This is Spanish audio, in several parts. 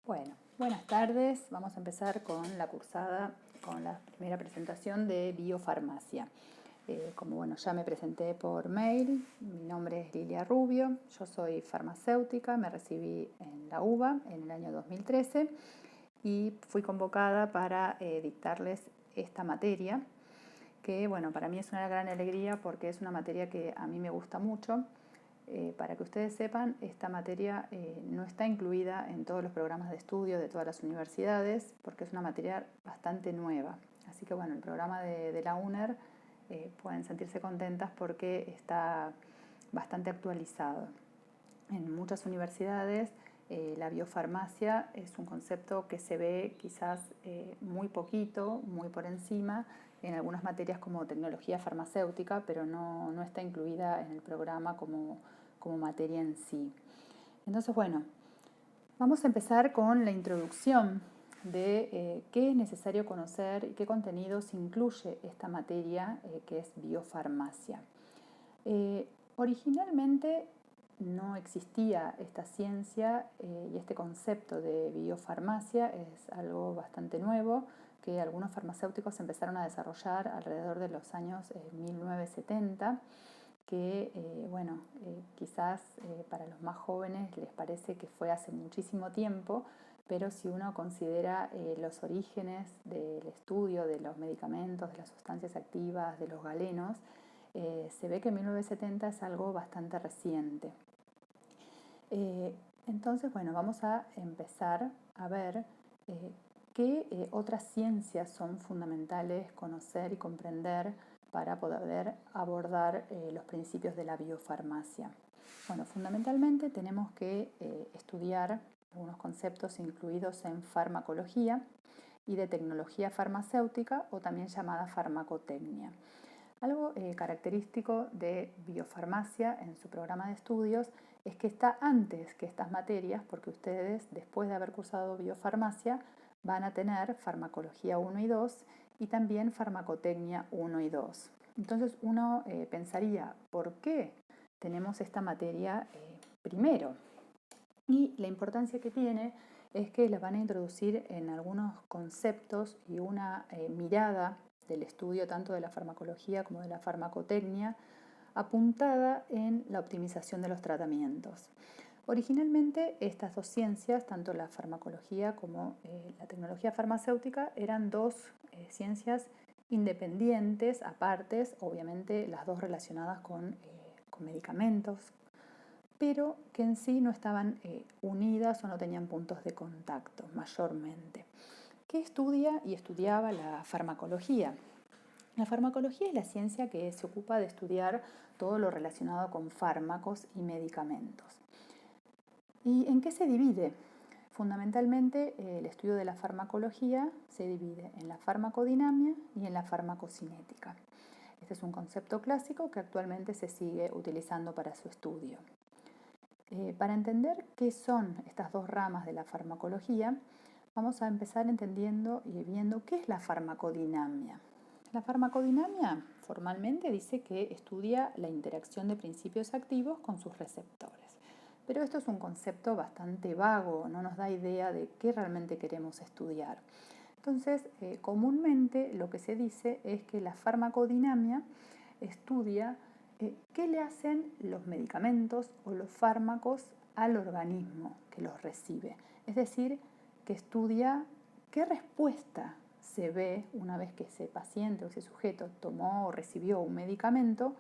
Bueno, buenas tardes. Vamos a empezar con la cursada, con la primera presentación de biofarmacia. Como ya me presenté por mail, mi nombre es Lilia Rubio, yo soy farmacéutica, me recibí en la UBA en el año 2013 y fui convocada para dictarles esta materia, que para mí es una gran alegría porque es una materia que a mí me gusta mucho. Para que ustedes sepan, esta materia no está incluida en todos los programas de estudio de todas las universidades porque es una materia bastante nueva. Así que el programa de la UNER pueden sentirse contentas porque está bastante actualizado. En muchas universidades la biofarmacia es un concepto que se ve quizás muy poquito, muy por encima, en algunas materias como tecnología farmacéutica, pero no está incluida en el programa como materia en sí. Entonces, vamos a empezar con la introducción de qué es necesario conocer y qué contenidos incluye esta materia que es biofarmacia. Originalmente no existía esta ciencia y este concepto de biofarmacia es algo bastante nuevo que algunos farmacéuticos empezaron a desarrollar alrededor de los años 1970, que quizás para los más jóvenes les parece que fue hace muchísimo tiempo, pero si uno considera los orígenes del estudio de los medicamentos, de las sustancias activas, de los galenos, se ve que 1970 es algo bastante reciente. Entonces, vamos a empezar a ver qué otras ciencias son fundamentales conocer y comprender para poder abordar los principios de la biofarmacia. Fundamentalmente tenemos que estudiar algunos conceptos incluidos en farmacología y de tecnología farmacéutica o también llamada farmacotecnia. Algo característico de biofarmacia en su programa de estudios es que está antes que estas materias, porque ustedes, después de haber cursado biofarmacia, van a tener farmacología 1 y 2 y también farmacotecnia 1 y 2. Entonces uno pensaría, ¿por qué tenemos esta materia primero? Y la importancia que tiene es que les van a introducir en algunos conceptos y una mirada del estudio tanto de la farmacología como de la farmacotecnia apuntada en la optimización de los tratamientos. Originalmente estas dos ciencias, tanto la farmacología como la tecnología farmacéutica, eran dos ciencias independientes, apartes, obviamente las dos relacionadas con medicamentos, pero que en sí no estaban unidas o no tenían puntos de contacto mayormente. ¿Qué estudia y estudiaba la farmacología? La farmacología es la ciencia que se ocupa de estudiar todo lo relacionado con fármacos y medicamentos. ¿Y en qué se divide? Fundamentalmente el estudio de la farmacología se divide en la farmacodinamia y en la farmacocinética. Este es un concepto clásico que actualmente se sigue utilizando para su estudio. Para entender qué son estas dos ramas de la farmacología, vamos a empezar entendiendo y viendo qué es la farmacodinamia. La farmacodinamia formalmente dice que estudia la interacción de principios activos con sus receptores. Pero esto es un concepto bastante vago, no nos da idea de qué realmente queremos estudiar. Entonces, comúnmente lo que se dice es que la farmacodinamia estudia qué le hacen los medicamentos o los fármacos al organismo que los recibe. Es decir, que estudia qué respuesta se ve una vez que ese paciente o ese sujeto tomó o recibió un medicamento,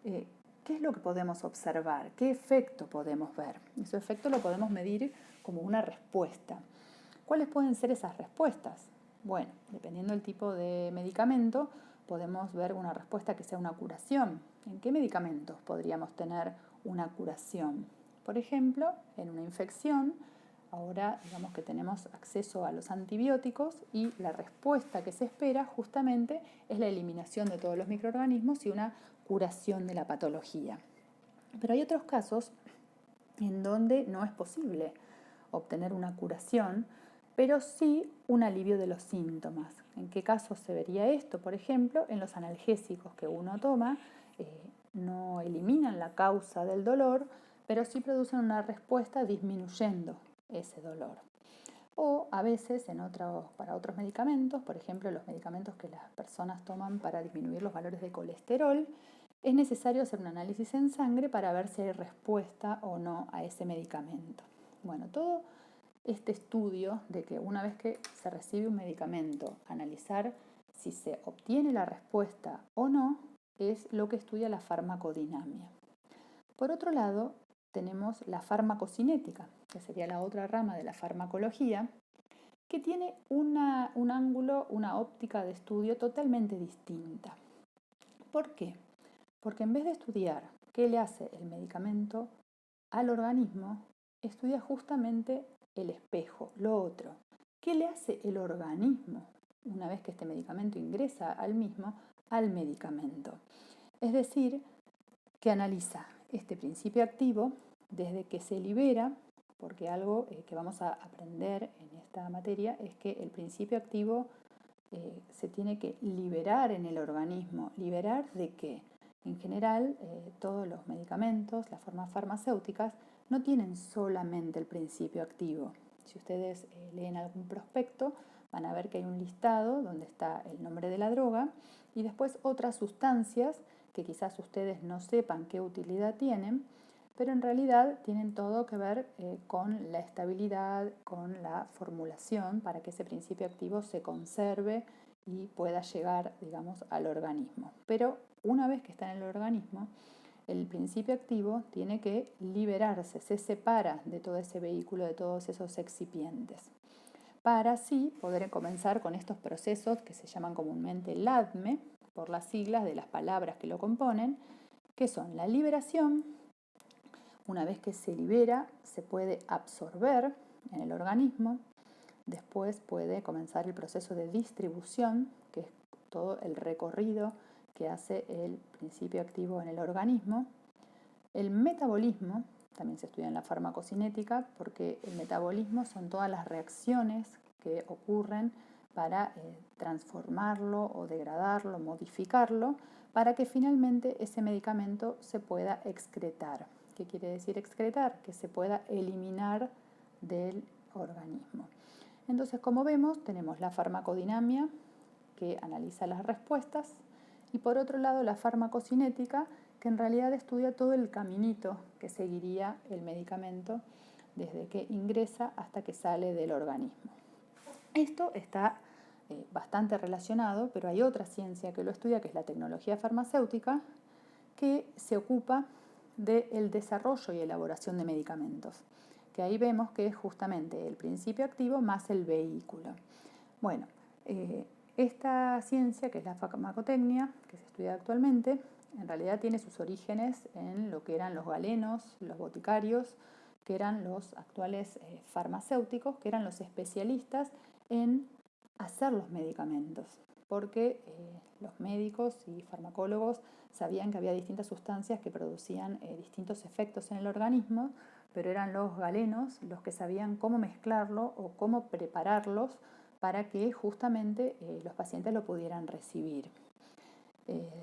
qué es lo que podemos observar, qué efecto podemos ver. Ese efecto lo podemos medir como una respuesta. ¿Cuáles pueden ser esas respuestas? Bueno, dependiendo del tipo de medicamento, podemos ver una respuesta que sea una curación. ¿En qué medicamentos podríamos tener una curación? Por ejemplo, en una infección, ahora digamos que tenemos acceso a los antibióticos y la respuesta que se espera justamente es la eliminación de todos los microorganismos y una curación de la patología. Pero hay otros casos en donde no es posible obtener una curación, pero sí un alivio de los síntomas. ¿En qué casos se vería esto? Por ejemplo, en los analgésicos que uno toma, no eliminan la causa del dolor, pero sí producen una respuesta disminuyendo ese dolor. O a veces para otros medicamentos, por ejemplo los medicamentos que las personas toman para disminuir los valores de colesterol, es necesario hacer un análisis en sangre para ver si hay respuesta o no a ese medicamento. Bueno, todo este estudio de que una vez que se recibe un medicamento, analizar si se obtiene la respuesta o no, es lo que estudia la farmacodinamia. Por otro lado, tenemos la farmacocinética, que sería la otra rama de la farmacología, que tiene un ángulo, una óptica de estudio totalmente distinta. ¿Por qué? Porque en vez de estudiar qué le hace el medicamento al organismo, estudia justamente el espejo, lo otro. ¿Qué le hace el organismo una vez que este medicamento ingresa al mismo, al medicamento? Es decir, que analiza este principio activo desde que se libera, porque algo que vamos a aprender en esta materia es que el principio activo se tiene que liberar en el organismo. ¿Liberar de qué? En general, todos los medicamentos, las formas farmacéuticas, no tienen solamente el principio activo. Si ustedes leen algún prospecto, van a ver que hay un listado donde está el nombre de la droga y después otras sustancias que quizás ustedes no sepan qué utilidad tienen, pero en realidad tienen todo que ver con la estabilidad, con la formulación para que ese principio activo se conserve y pueda llegar, digamos, al organismo. Pero una vez que está en el organismo, el principio activo tiene que liberarse, se separa de todo ese vehículo, de todos esos excipientes, para así poder comenzar con estos procesos que se llaman comúnmente LADME, por las siglas de las palabras que lo componen, que son la liberación. Una vez que se libera, se puede absorber en el organismo. Después puede comenzar el proceso de distribución, que es todo el recorrido que hace el principio activo en el organismo. El metabolismo, también se estudia en la farmacocinética, porque el metabolismo son todas las reacciones que ocurren para transformarlo o degradarlo, modificarlo, para que finalmente ese medicamento se pueda excretar. ¿Qué quiere decir excretar? Que se pueda eliminar del organismo. Entonces, como vemos, tenemos la farmacodinamia, que analiza las respuestas, y por otro lado la farmacocinética, que en realidad estudia todo el caminito que seguiría el medicamento desde que ingresa hasta que sale del organismo. Esto está bastante relacionado, pero hay otra ciencia que lo estudia, que es la tecnología farmacéutica, que se ocupa del desarrollo y elaboración de medicamentos, que ahí vemos que es justamente el principio activo más el vehículo. Bueno, esta ciencia, que es la farmacotecnia, que se estudia actualmente, en realidad tiene sus orígenes en lo que eran los galenos, los boticarios, que eran los actuales farmacéuticos, que eran los especialistas en hacer los medicamentos, porque los médicos y farmacólogos sabían que había distintas sustancias que producían distintos efectos en el organismo, pero eran los galenos los que sabían cómo mezclarlo o cómo prepararlos para que justamente los pacientes lo pudieran recibir.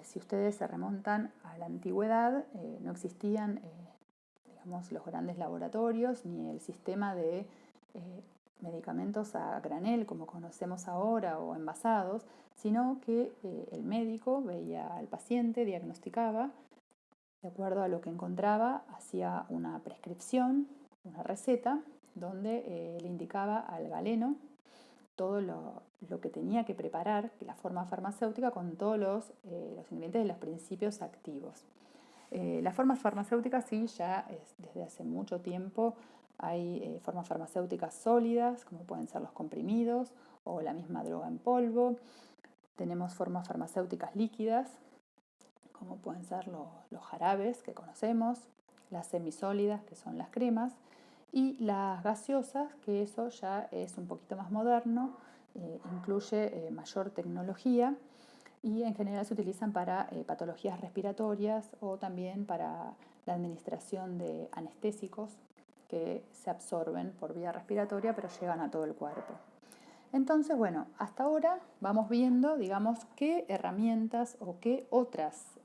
Si ustedes se remontan a la antigüedad, no existían digamos, los grandes laboratorios ni el sistema de medicamentos a granel como conocemos ahora o envasados, sino que el médico veía al paciente, diagnosticaba, de acuerdo a lo que encontraba, hacía una prescripción, una receta, donde le indicaba al galeno todo lo que tenía que preparar, la forma farmacéutica, con todos los ingredientes de los principios activos. Las formas farmacéuticas sí, ya desde hace mucho tiempo hay formas farmacéuticas sólidas, como pueden ser los comprimidos o la misma droga en polvo. Tenemos formas farmacéuticas líquidas, como pueden ser los jarabes que conocemos, las semisólidas, que son las cremas, y las gaseosas, que eso ya es un poquito más moderno, incluye mayor tecnología y en general se utilizan para patologías respiratorias o también para la administración de anestésicos que se absorben por vía respiratoria pero llegan a todo el cuerpo. Entonces, bueno, hasta ahora vamos viendo, digamos, qué herramientas o qué otras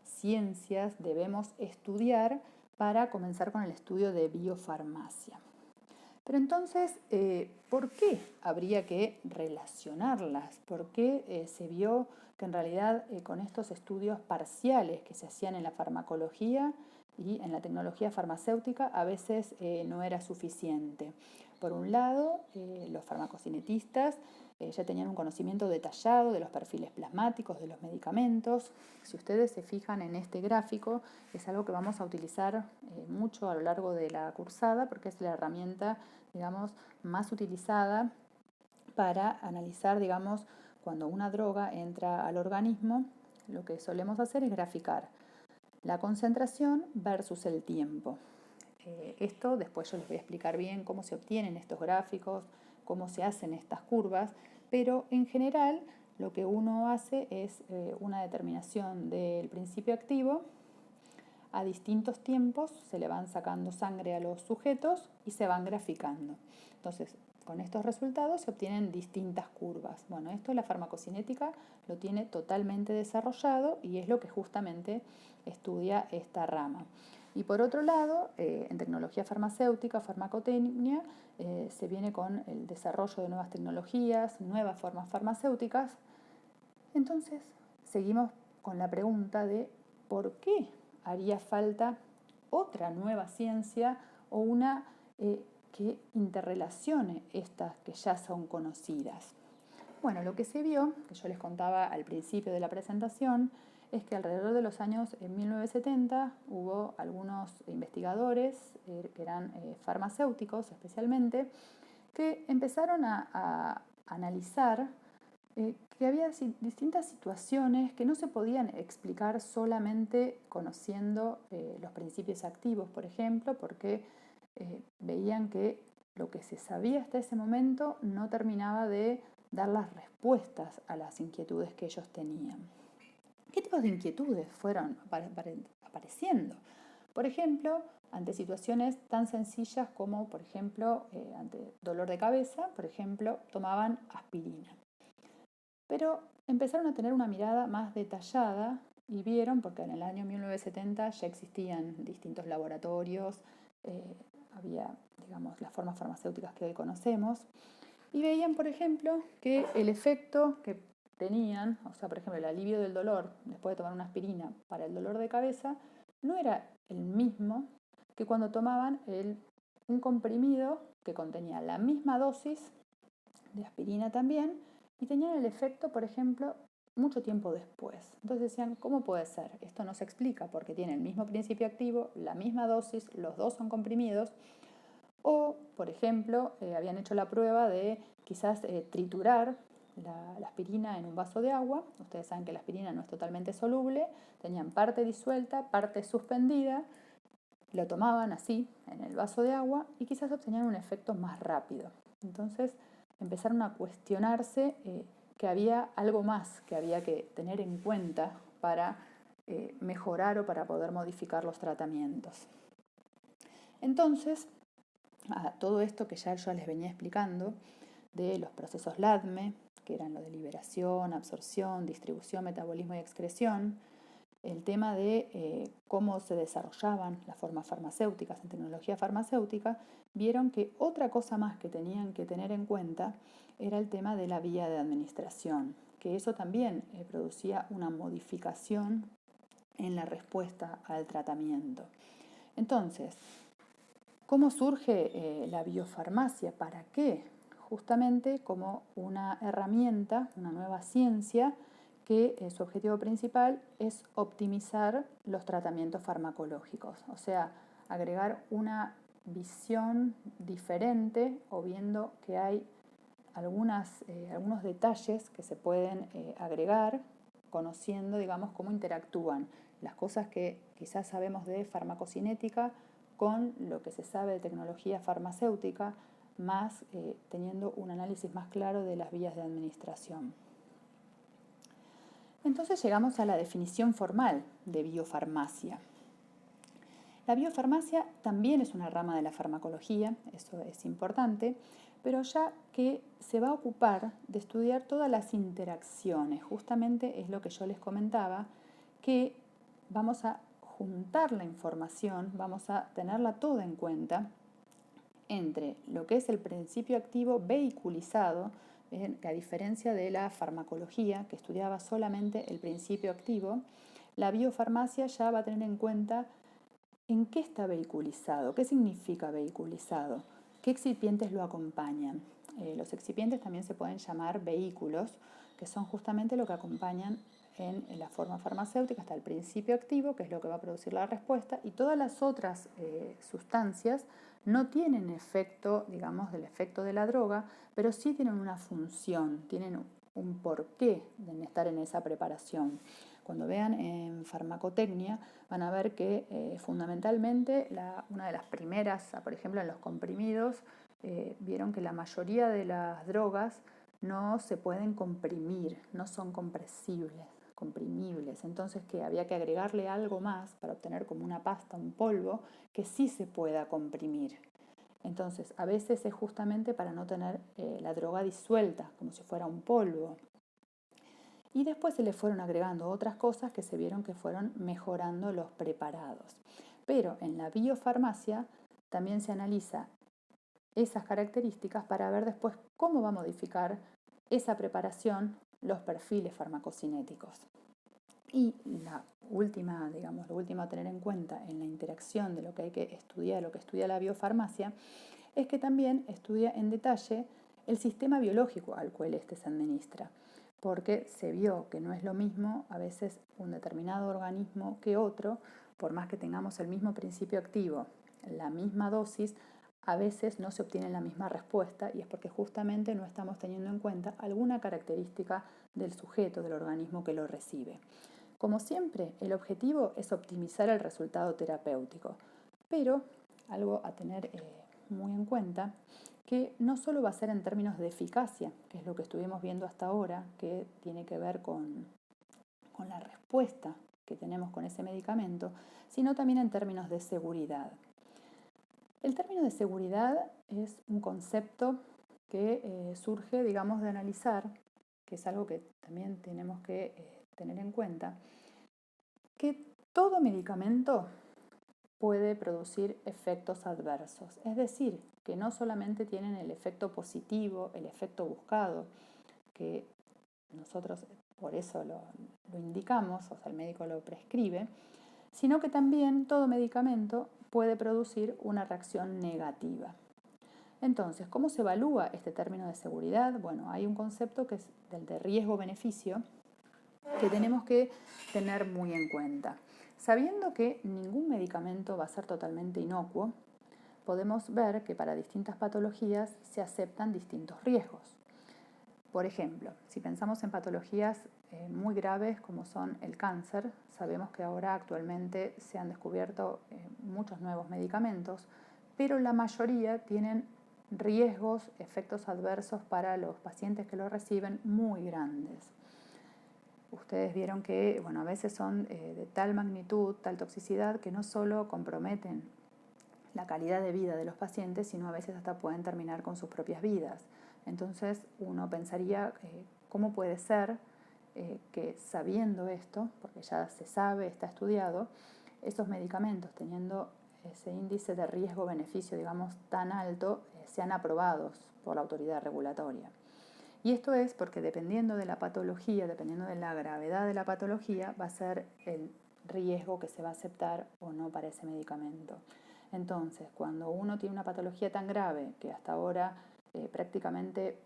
ciencias debemos estudiar para comenzar con el estudio de biofarmacia. Pero entonces, ¿por qué habría que relacionarlas? ¿Por qué se vio que en realidad con estos estudios parciales que se hacían en la farmacología y en la tecnología farmacéutica a veces no era suficiente? Por un lado, los farmacocinetistas ya tenían un conocimiento detallado de los perfiles plasmáticos de los medicamentos. Si ustedes se fijan en este gráfico, es algo que vamos a utilizar mucho a lo largo de la cursada porque es la herramienta, digamos, más utilizada para analizar, digamos, cuando una droga entra al organismo. Lo que solemos hacer es graficar la concentración versus el tiempo. Esto después yo les voy a explicar bien cómo se obtienen estos gráficos, cómo se hacen estas curvas, pero en general lo que uno hace es una determinación del principio activo. A distintos tiempos se le van sacando sangre a los sujetos y se van graficando. Entonces, con estos resultados se obtienen distintas curvas. Bueno, esto la farmacocinética lo tiene totalmente desarrollado y es lo que justamente estudia esta rama. Y por otro lado, en tecnología farmacéutica, farmacotecnia, se viene con el desarrollo de nuevas tecnologías, nuevas formas farmacéuticas. Entonces, seguimos con la pregunta de ¿por qué haría falta otra nueva ciencia o una que interrelacione estas que ya son conocidas? Bueno, lo que se vio, que yo les contaba al principio de la presentación, es que alrededor de los años 1970 hubo algunos investigadores, que eran farmacéuticos especialmente, que empezaron a analizar que había distintas situaciones que no se podían explicar solamente conociendo los principios activos, por ejemplo, porque veían que lo que se sabía hasta ese momento no terminaba de dar las respuestas a las inquietudes que ellos tenían. ¿Qué tipos de inquietudes fueron apareciendo? Por ejemplo, ante situaciones tan sencillas como, por ejemplo, ante dolor de cabeza, por ejemplo, tomaban aspirina. Pero empezaron a tener una mirada más detallada y vieron, porque en el año 1970 ya existían distintos laboratorios, había, digamos, las formas farmacéuticas que hoy conocemos, y veían, por ejemplo, que el efecto que tenían, o sea, por ejemplo, el alivio del dolor después de tomar una aspirina para el dolor de cabeza, no era el mismo que cuando tomaban un comprimido que contenía la misma dosis de aspirina también, y tenían el efecto, por ejemplo, mucho tiempo después. Entonces decían, ¿cómo puede ser? Esto no se explica porque tiene el mismo principio activo, la misma dosis, los dos son comprimidos. O, por ejemplo, habían hecho la prueba de quizás triturar la aspirina en un vaso de agua. Ustedes saben que la aspirina no es totalmente soluble, tenían parte disuelta, parte suspendida, lo tomaban así en el vaso de agua y quizás obtenían un efecto más rápido. Entonces empezaron a cuestionarse que había algo más que había que tener en cuenta para mejorar o para poder modificar los tratamientos. Entonces, todo esto que ya yo les venía explicando de los procesos LADME, que eran lo de liberación, absorción, distribución, metabolismo y excreción, el tema de cómo se desarrollaban las formas farmacéuticas en tecnología farmacéutica, vieron que otra cosa más que tenían que tener en cuenta era el tema de la vía de administración, que eso también producía una modificación en la respuesta al tratamiento. Entonces, ¿cómo surge la biofarmacia? ¿Para qué? Justamente como una herramienta, una nueva ciencia que su objetivo principal es optimizar los tratamientos farmacológicos, o sea, agregar una visión diferente o viendo que hay algunos detalles que se pueden agregar conociendo, digamos, cómo interactúan las cosas que quizás sabemos de farmacocinética con lo que se sabe de tecnología farmacéutica, más teniendo un análisis más claro de las vías de administración. Entonces llegamos a la definición formal de biofarmacia. La biofarmacia también es una rama de la farmacología, eso es importante, pero ya que se va a ocupar de estudiar todas las interacciones, justamente es lo que yo les comentaba, que vamos a juntar la información, vamos a tenerla toda en cuenta entre lo que es el principio activo vehiculizado, a diferencia de la farmacología, que estudiaba solamente el principio activo. La biofarmacia ya va a tener en cuenta en qué está vehiculizado, qué significa vehiculizado, qué excipientes lo acompañan. Los excipientes también se pueden llamar vehículos, que son justamente lo que acompañan en la forma farmacéutica hasta el principio activo, que es lo que va a producir la respuesta, y todas las otras sustancias no tienen efecto, digamos, del efecto de la droga, pero sí tienen una función, tienen un porqué de estar en esa preparación. Cuando vean en farmacotecnia van a ver que fundamentalmente una de las primeras, por ejemplo en los comprimidos, vieron que la mayoría de las drogas no se pueden comprimir, no son comprimibles. Entonces que había que agregarle algo más para obtener como una pasta, un polvo, que sí se pueda comprimir. Entonces a veces es justamente para no tener la droga disuelta, como si fuera un polvo. Y después se le fueron agregando otras cosas que se vieron que fueron mejorando los preparados. Pero en la biofarmacia también se analiza esas características para ver después cómo va a modificar esa preparación los perfiles farmacocinéticos. Y lo último a tener en cuenta en la interacción de lo que hay que estudiar, lo que estudia la biofarmacia, es que también estudia en detalle el sistema biológico al cual éste se administra, porque se vio que no es lo mismo a veces un determinado organismo que otro, por más que tengamos el mismo principio activo, la misma dosis, a veces no se obtiene la misma respuesta y es porque justamente no estamos teniendo en cuenta alguna característica del sujeto, del organismo que lo recibe. Como siempre, el objetivo es optimizar el resultado terapéutico, pero algo a tener muy en cuenta, que no solo va a ser en términos de eficacia, que es lo que estuvimos viendo hasta ahora, que tiene que ver con la respuesta que tenemos con ese medicamento, sino también en términos de seguridad. El término de seguridad es un concepto que surge, digamos, de analizar, que es algo que también tenemos que tener en cuenta, que todo medicamento puede producir efectos adversos, es decir, que no solamente tienen el efecto positivo, el efecto buscado, que nosotros por eso lo indicamos, o sea, el médico lo prescribe, sino que también todo medicamento puede producir una reacción negativa. Entonces, ¿cómo se evalúa este término de seguridad? Bueno, hay un concepto que es del de riesgo-beneficio que tenemos que tener muy en cuenta. Sabiendo que ningún medicamento va a ser totalmente inocuo, podemos ver que para distintas patologías se aceptan distintos riesgos. Por ejemplo, si pensamos en patologías muy graves como son el cáncer, sabemos que ahora actualmente se han descubierto muchos nuevos medicamentos, pero la mayoría tienen riesgos, efectos adversos para los pacientes que lo reciben muy grandes. Ustedes vieron que a veces son de tal magnitud, tal toxicidad, que no solo comprometen la calidad de vida de los pacientes, sino a veces hasta pueden terminar con sus propias vidas. Entonces uno pensaría, ¿cómo puede ser que sabiendo esto, porque ya se sabe, está estudiado, esos medicamentos teniendo ese índice de riesgo-beneficio, digamos, tan alto, sean aprobados por la autoridad regulatoria? Y esto es porque dependiendo de la patología, dependiendo de la gravedad de la patología, va a ser el riesgo que se va a aceptar o no para ese medicamento. Entonces, cuando uno tiene una patología tan grave que hasta ahora prácticamente,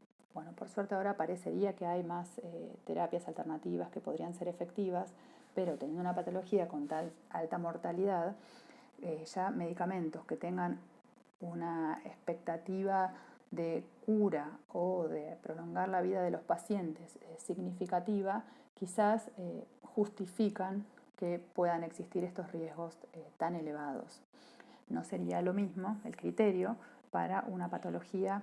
por suerte ahora parecería que hay más terapias alternativas que podrían ser efectivas, pero teniendo una patología con tal alta mortalidad, ya medicamentos que tengan una expectativa de cura o de prolongar la vida de los pacientes significativa, quizás justifican que puedan existir estos riesgos tan elevados. No sería lo mismo el criterio para una patología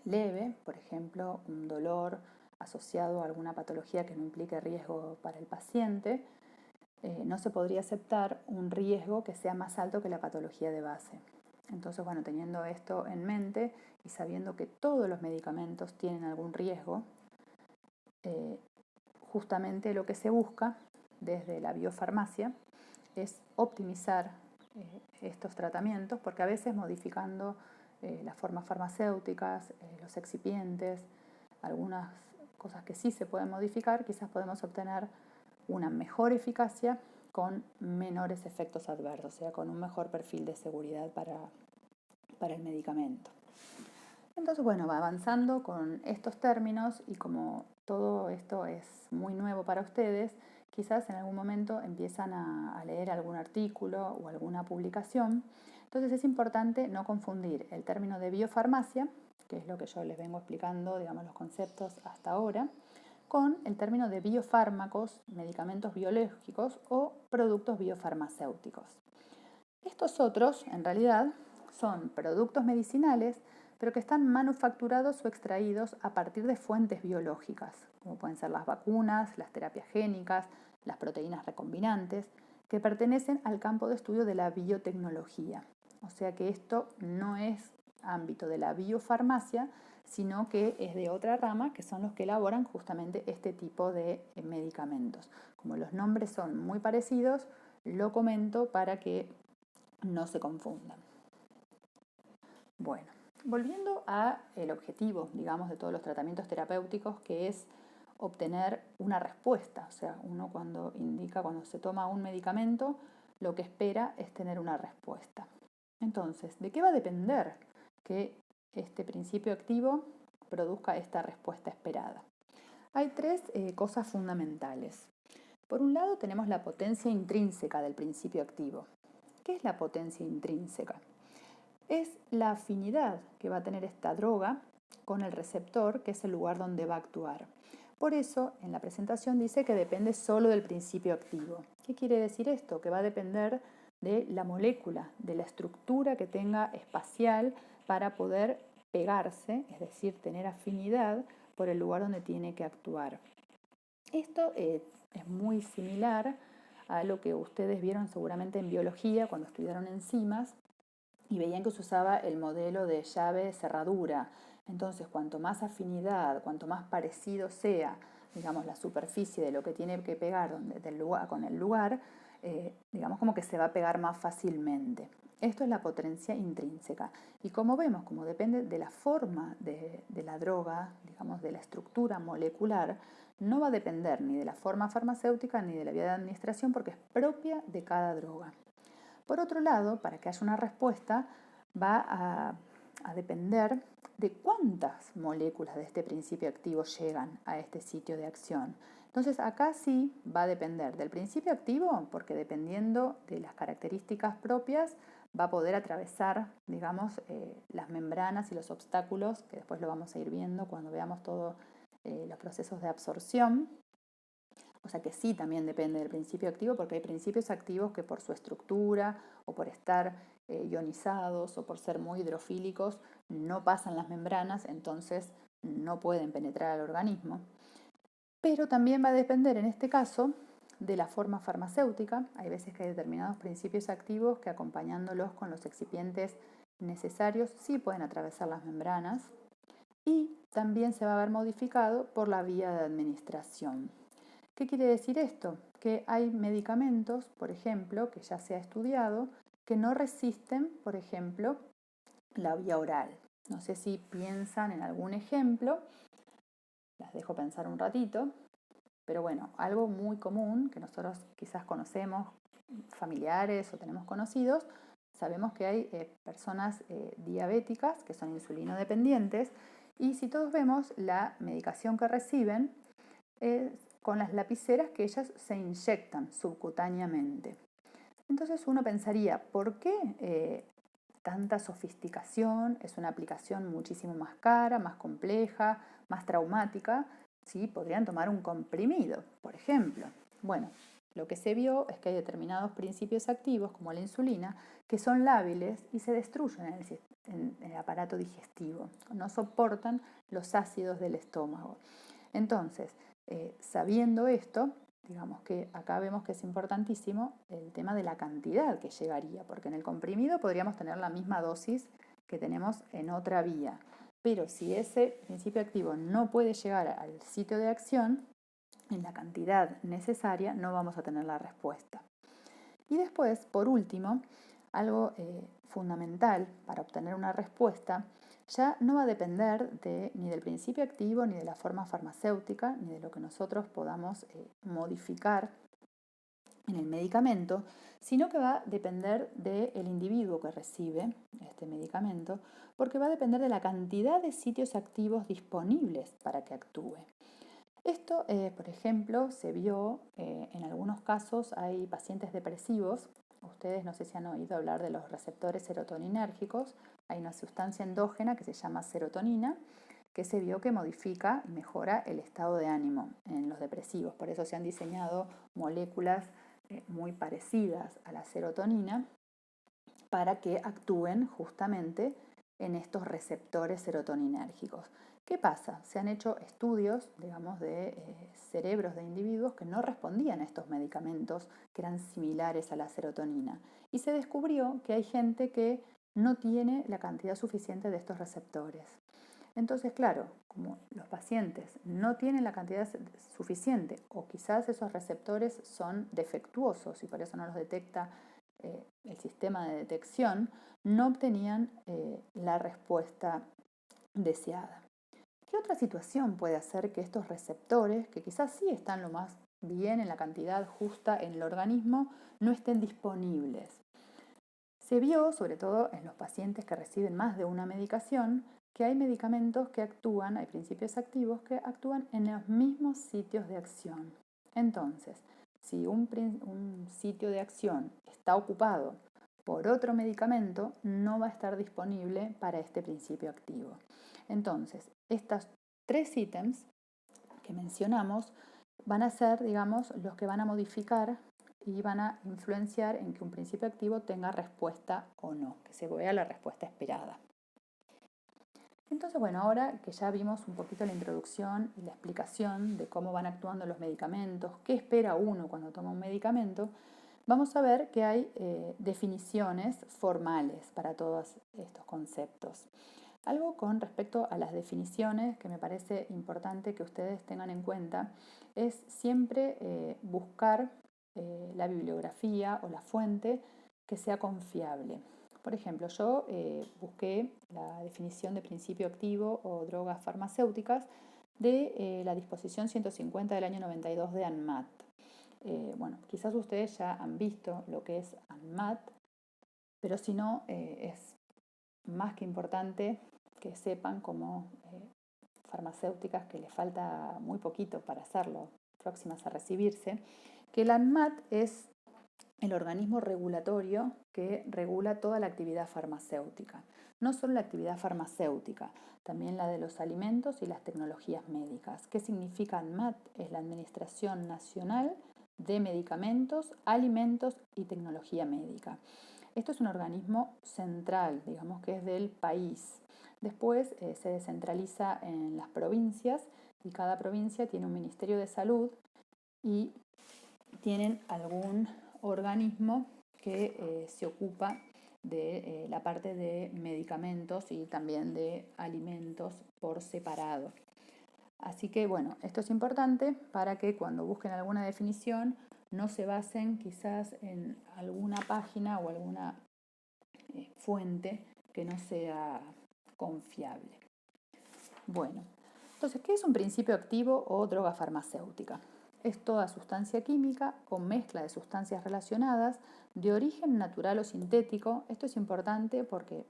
leve, por ejemplo, un dolor asociado a alguna patología que no implique riesgo para el paciente. No se podría aceptar un riesgo que sea más alto que la patología de base. Entonces, teniendo esto en mente y sabiendo que todos los medicamentos tienen algún riesgo, justamente lo que se busca desde la biofarmacia es optimizar estos tratamientos, porque a veces modificando las formas farmacéuticas, los excipientes, algunas cosas que sí se pueden modificar, quizás podemos obtener una mejor eficacia con menores efectos adversos, o sea, con un mejor perfil de seguridad para el medicamento. Entonces, bueno, va avanzando con estos términos y como todo esto es muy nuevo para ustedes, quizás en algún momento empiezan a leer algún artículo o alguna publicación. Entonces es importante no confundir el término de biofarmacia, que es lo que yo les vengo explicando, digamos, los conceptos hasta ahora, con el término de biofármacos, medicamentos biológicos o productos biofarmacéuticos. Estos otros, en realidad, son productos medicinales, pero que están manufacturados o extraídos a partir de fuentes biológicas, como pueden ser las vacunas, las terapias génicas, las proteínas recombinantes, que pertenecen al campo de estudio de la biotecnología. O sea que esto no es ámbito de la biofarmacia, sino que es de otra rama, que son los que elaboran justamente este tipo de medicamentos. Como los nombres son muy parecidos, lo comento para que no se confundan. Bueno, volviendo al objetivo, digamos, de todos los tratamientos terapéuticos, que es obtener una respuesta. O sea, uno cuando se toma un medicamento, lo que espera es tener una respuesta. Entonces, ¿de qué va a depender que este principio activo produzca esta respuesta esperada? Hay tres cosas fundamentales. Por un lado, tenemos la potencia intrínseca del principio activo. ¿Qué es la potencia intrínseca? Es la afinidad que va a tener esta droga con el receptor, que es el lugar donde va a actuar. Por eso, en la presentación dice que depende solo del principio activo. ¿Qué quiere decir esto? Que va a depender de la molécula, de la estructura que tenga espacial para poder pegarse, es decir, tener afinidad por el lugar donde tiene que actuar. Esto es muy similar a lo que ustedes vieron seguramente en biología cuando estudiaron enzimas y veían que se usaba el modelo de llave-cerradura. Entonces, cuanto más afinidad, cuanto más parecido sea, digamos, la superficie de lo que tiene que pegar con el lugar, digamos como que se va a pegar más fácilmente. Esto es la potencia intrínseca. Y como vemos, como depende de la forma de la droga, digamos, de la estructura molecular, no va a depender ni de la forma farmacéutica ni de la vía de administración porque es propia de cada droga. Por otro lado, para que haya una respuesta, va a depender de cuántas moléculas de este principio activo llegan a este sitio de acción. Entonces acá sí va a depender del principio activo, porque dependiendo de las características propias, va a poder atravesar, digamos, las membranas y los obstáculos, que después lo vamos a ir viendo cuando veamos todos los procesos de absorción. O sea que sí también depende del principio activo, porque hay principios activos que por su estructura o por estar ionizados o por ser muy hidrofílicos no pasan las membranas, entonces no pueden penetrar al organismo. Pero también va a depender en este caso de la forma farmacéutica. Hay veces que hay determinados principios activos que acompañándolos con los excipientes necesarios sí pueden atravesar las membranas y también se va a ver modificado por la vía de administración. ¿Qué quiere decir esto? Que hay medicamentos, por ejemplo, que ya se ha estudiado, que no resisten, por ejemplo, la vía oral. No sé si piensan en algún ejemplo, las dejo pensar un ratito, pero bueno, algo muy común que nosotros quizás conocemos, familiares o tenemos conocidos, sabemos que hay personas diabéticas que son insulinodependientes y si todos vemos la medicación que reciben es con las lapiceras que ellas se inyectan subcutáneamente. Entonces uno pensaría, ¿por qué tanta sofisticación? Es una aplicación muchísimo más cara, más compleja, más traumática. ¿Sí? Podrían tomar un comprimido, por ejemplo. Bueno, lo que se vio es que hay determinados principios activos, como la insulina, que son lábiles y se destruyen en el aparato digestivo. No soportan los ácidos del estómago. Entonces, sabiendo esto, digamos que acá vemos que es importantísimo el tema de la cantidad que llegaría, porque en el comprimido podríamos tener la misma dosis que tenemos en otra vía. Pero si ese principio activo no puede llegar al sitio de acción, en la cantidad necesaria no vamos a tener la respuesta. Y después, por último, algo fundamental para obtener una respuesta ya no va a depender ni del principio activo, ni de la forma farmacéutica, ni de lo que nosotros podamos modificar en el medicamento, sino que va a depender del individuo que recibe este medicamento, porque va a depender de la cantidad de sitios activos disponibles para que actúe. Esto, por ejemplo, se vio en algunos casos, hay pacientes depresivos. Ustedes no sé si han oído hablar de los receptores serotoninérgicos. Hay una sustancia endógena que se llama serotonina, que se vio que modifica y mejora el estado de ánimo en los depresivos. Por eso se han diseñado moléculas muy parecidas a la serotonina para que actúen justamente en estos receptores serotoninérgicos. ¿Qué pasa? Se han hecho estudios, digamos, de cerebros de individuos que no respondían a estos medicamentos que eran similares a la serotonina. Y se descubrió que hay gente que no tiene la cantidad suficiente de estos receptores. Entonces, claro, como los pacientes no tienen la cantidad suficiente o quizás esos receptores son defectuosos y por eso no los detecta el sistema de detección, no obtenían la respuesta deseada. ¿Qué otra situación puede hacer que estos receptores, que quizás sí están lo más bien en la cantidad justa en el organismo, no estén disponibles? Se vio, sobre todo en los pacientes que reciben más de una medicación, que hay medicamentos que actúan, hay principios activos que actúan en los mismos sitios de acción. Entonces, si un sitio de acción está ocupado por otro medicamento, no va a estar disponible para este principio activo. Entonces, estos 3 ítems que mencionamos van a ser, digamos, los que van a modificar y van a influenciar en que un principio activo tenga respuesta o no, que se vea la respuesta esperada. Entonces, bueno, ahora que ya vimos un poquito la introducción y la explicación de cómo van actuando los medicamentos, qué espera uno cuando toma un medicamento, vamos a ver que hay definiciones formales para todos estos conceptos. Algo con respecto a las definiciones que me parece importante que ustedes tengan en cuenta es siempre buscar la bibliografía o la fuente que sea confiable. Por ejemplo, yo busqué la definición de principio activo o drogas farmacéuticas de la disposición 150 del año 92 de ANMAT. Bueno, quizás ustedes ya han visto lo que es ANMAT, pero si no, es más que importante que sepan como farmacéuticas que les falta muy poquito para hacerlo, próximas a recibirse, que el ANMAT es el organismo regulatorio que regula toda la actividad farmacéutica. No solo la actividad farmacéutica, también la de los alimentos y las tecnologías médicas. ¿Qué significa ANMAT? Es la Administración Nacional de Medicamentos, Alimentos y Tecnología Médica. Esto es un organismo central, digamos que es del país. Después se descentraliza en las provincias y cada provincia tiene un Ministerio de Salud y tienen algún organismo que se ocupa de la parte de medicamentos y también de alimentos por separado. Así que bueno, esto es importante para que cuando busquen alguna definición no se basen quizás en alguna página o alguna fuente que no sea confiable. Bueno, entonces, ¿qué es un principio activo o droga farmacéutica? Es toda sustancia química con mezcla de sustancias relacionadas de origen natural o sintético. Esto es importante porque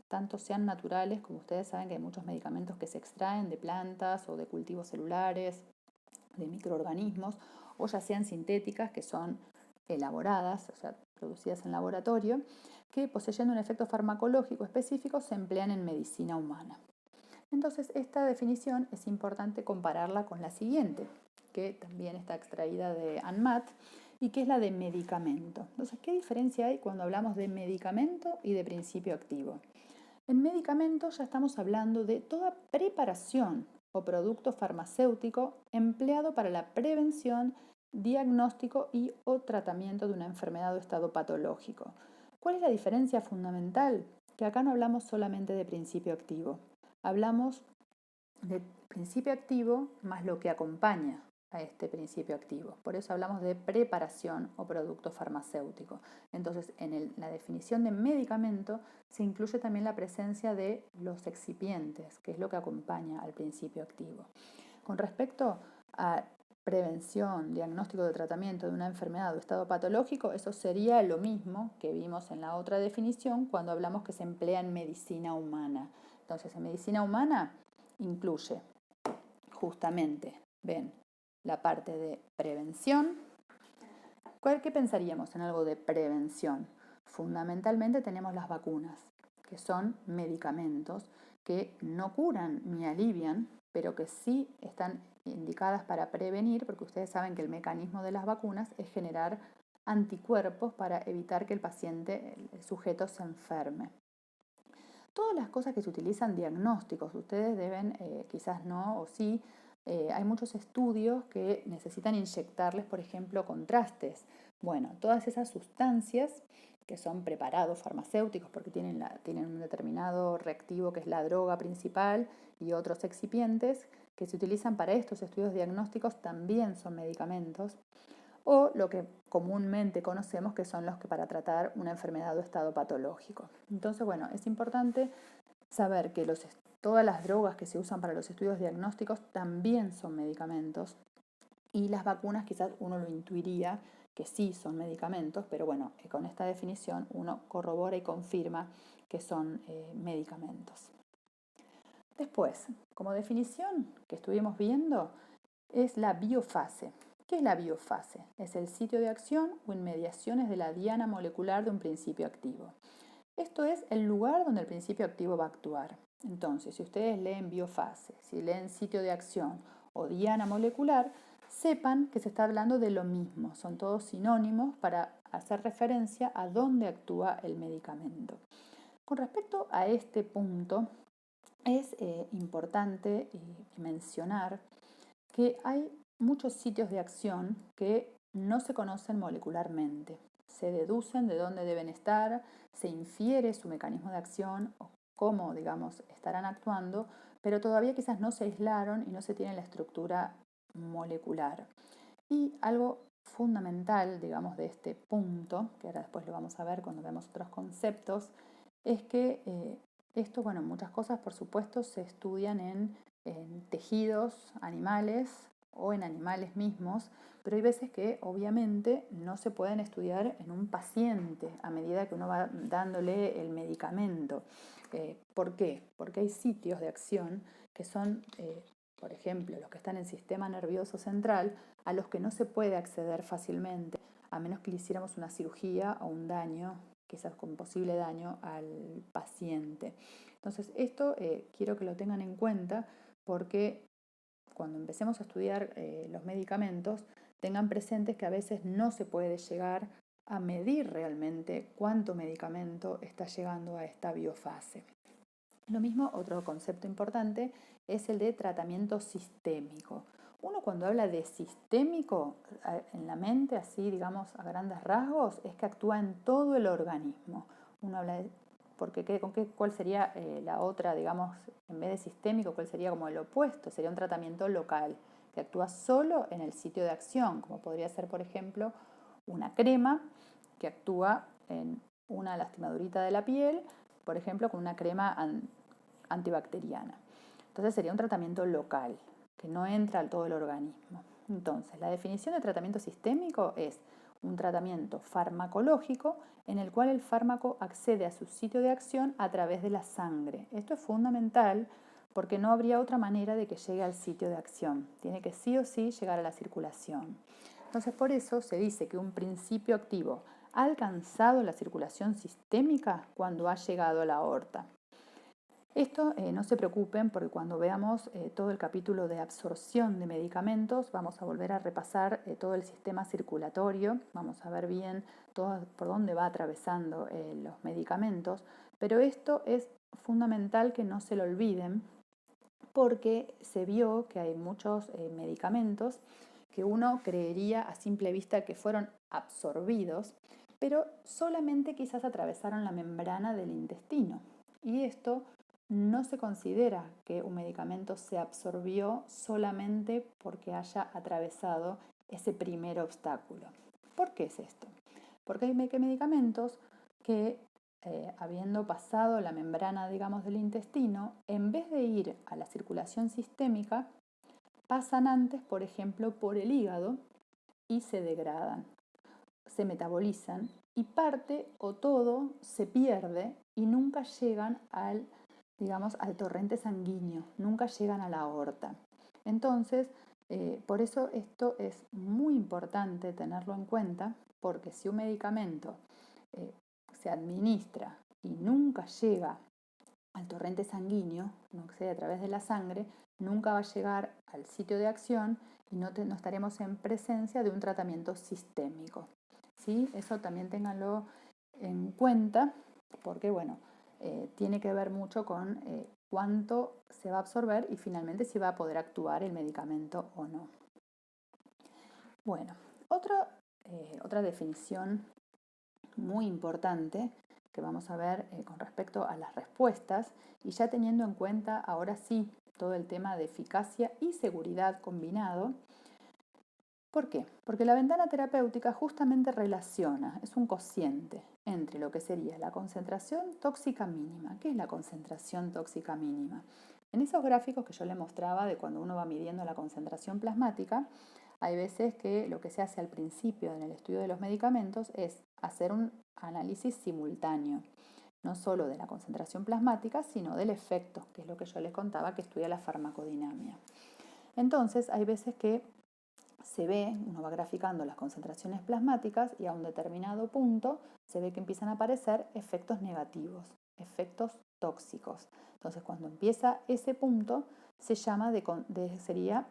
tanto sean naturales, como ustedes saben que hay muchos medicamentos que se extraen de plantas o de cultivos celulares, de microorganismos, o ya sean sintéticas, que son elaboradas, o sea, producidas en laboratorio, que poseyendo un efecto farmacológico específico se emplean en medicina humana. Entonces, esta definición es importante compararla con la siguiente, que también está extraída de ANMAT y que es la de medicamento. Entonces, ¿qué diferencia hay cuando hablamos de medicamento y de principio activo? En medicamento ya estamos hablando de toda preparación o producto farmacéutico empleado para la prevención, diagnóstico y o tratamiento de una enfermedad o estado patológico. ¿Cuál es la diferencia fundamental? Que acá no hablamos solamente de principio activo. Hablamos de principio activo más lo que acompaña a este principio activo. Por eso hablamos de preparación o producto farmacéutico. Entonces, en la definición de medicamento se incluye también la presencia de los excipientes, que es lo que acompaña al principio activo. Con respecto a prevención, diagnóstico de tratamiento de una enfermedad o estado patológico, eso sería lo mismo que vimos en la otra definición cuando hablamos que se emplea en medicina humana. Entonces, en medicina humana incluye justamente, ven, la parte de prevención. ¿Qué pensaríamos en algo de prevención? Fundamentalmente tenemos las vacunas, que son medicamentos que no curan ni alivian, pero que sí están indicadas para prevenir, porque ustedes saben que el mecanismo de las vacunas es generar anticuerpos para evitar que el paciente, el sujeto, se enferme. Todas las cosas que se utilizan diagnósticos, ustedes deben, quizás no o sí, hay muchos estudios que necesitan inyectarles, por ejemplo, contrastes. Bueno, todas esas sustancias que son preparados farmacéuticos porque tienen un determinado reactivo que es la droga principal y otros excipientes que se utilizan para estos estudios diagnósticos también son medicamentos, o lo que comúnmente conocemos que son los que para tratar una enfermedad o estado patológico. Entonces, bueno, es importante saber que todas las drogas que se usan para los estudios diagnósticos también son medicamentos, y las vacunas quizás uno lo intuiría que sí son medicamentos, pero bueno, con esta definición uno corrobora y confirma que son medicamentos. Después, como definición que estuvimos viendo, es la biofase. ¿Qué es la biofase? Es el sitio de acción o inmediaciones de la diana molecular de un principio activo. Esto es el lugar donde el principio activo va a actuar. Entonces, si ustedes leen biofase, si leen sitio de acción o diana molecular, sepan que se está hablando de lo mismo. Son todos sinónimos para hacer referencia a dónde actúa el medicamento. Con respecto a este punto, es importante mencionar que hay muchos sitios de acción que no se conocen molecularmente. Se deducen de dónde deben estar, se infiere su mecanismo de acción o cómo, digamos, estarán actuando, pero todavía quizás no se aislaron y no se tiene la estructura molecular. Y algo fundamental, digamos, de este punto, que ahora después lo vamos a ver cuando vemos otros conceptos, es que esto, bueno, muchas cosas, por supuesto, se estudian en tejidos animales o en animales mismos, pero hay veces que obviamente no se pueden estudiar en un paciente a medida que uno va dándole el medicamento. ¿Por qué? Porque hay sitios de acción que son, por ejemplo, los que están en el sistema nervioso central, a los que no se puede acceder fácilmente, a menos que le hiciéramos una cirugía o un daño, quizás con posible daño al paciente. Entonces, esto quiero que lo tengan en cuenta porque cuando empecemos a estudiar los medicamentos, tengan presentes que a veces no se puede llegar a medir realmente cuánto medicamento está llegando a esta biofase. Lo mismo, otro concepto importante es el de tratamiento sistémico. Uno cuando habla de sistémico en la mente, así digamos a grandes rasgos, es que actúa en todo el organismo. Uno habla de, ¿cuál sería la otra, digamos, en vez de sistémico, cuál sería como el opuesto? Sería un tratamiento local, que actúa solo en el sitio de acción, como podría ser, por ejemplo, una crema que actúa en una lastimadurita de la piel, por ejemplo, con una crema antibacteriana. Entonces sería un tratamiento local, que no entra al todo el organismo. Entonces, la definición de tratamiento sistémico es un tratamiento farmacológico en el cual el fármaco accede a su sitio de acción a través de la sangre. Esto es fundamental porque no habría otra manera de que llegue al sitio de acción. Tiene que sí o sí llegar a la circulación. Entonces, por eso se dice que un principio activo ha alcanzado la circulación sistémica cuando ha llegado a la aorta. Esto no se preocupen porque cuando veamos todo el capítulo de absorción de medicamentos vamos a volver a repasar todo el sistema circulatorio, vamos a ver bien todo por dónde va atravesando los medicamentos, pero esto es fundamental que no se lo olviden porque se vio que hay muchos medicamentos que uno creería a simple vista que fueron absorbidos, pero solamente quizás atravesaron la membrana del intestino. Y esto no se considera que un medicamento se absorbió solamente porque haya atravesado ese primer obstáculo. ¿Por qué es esto? Porque hay medicamentos que, habiendo pasado la membrana, digamos, del intestino, en vez de ir a la circulación sistémica, pasan antes, por ejemplo, por el hígado y se degradan, se metabolizan y parte o todo se pierde y nunca llegan al, digamos, al torrente sanguíneo, nunca llegan a la aorta. Entonces, por eso esto es muy importante tenerlo en cuenta, porque si un medicamento se administra y nunca llega al torrente sanguíneo, no accede a través de la sangre, nunca va a llegar al sitio de acción y no estaremos en presencia de un tratamiento sistémico. ¿Sí? Eso también ténganlo en cuenta, porque bueno, tiene que ver mucho con cuánto se va a absorber y finalmente si va a poder actuar el medicamento o no. Bueno, otra definición muy importante que vamos a ver con respecto a las respuestas y ya teniendo en cuenta ahora sí todo el tema de eficacia y seguridad combinado. ¿Por qué? Porque la ventana terapéutica justamente relaciona, es un cociente entre lo que sería la concentración tóxica mínima. ¿Qué es la concentración tóxica mínima? En esos gráficos que yo le mostraba de cuando uno va midiendo la concentración plasmática, hay veces que lo que se hace al principio en el estudio de los medicamentos es hacer un análisis simultáneo, no solo de la concentración plasmática, sino del efecto, que es lo que yo les contaba que estudia la farmacodinamia. Entonces, hay veces que se ve, uno va graficando las concentraciones plasmáticas y a un determinado punto se ve que empiezan a aparecer efectos negativos, efectos tóxicos. Entonces, cuando empieza ese punto, se llama sería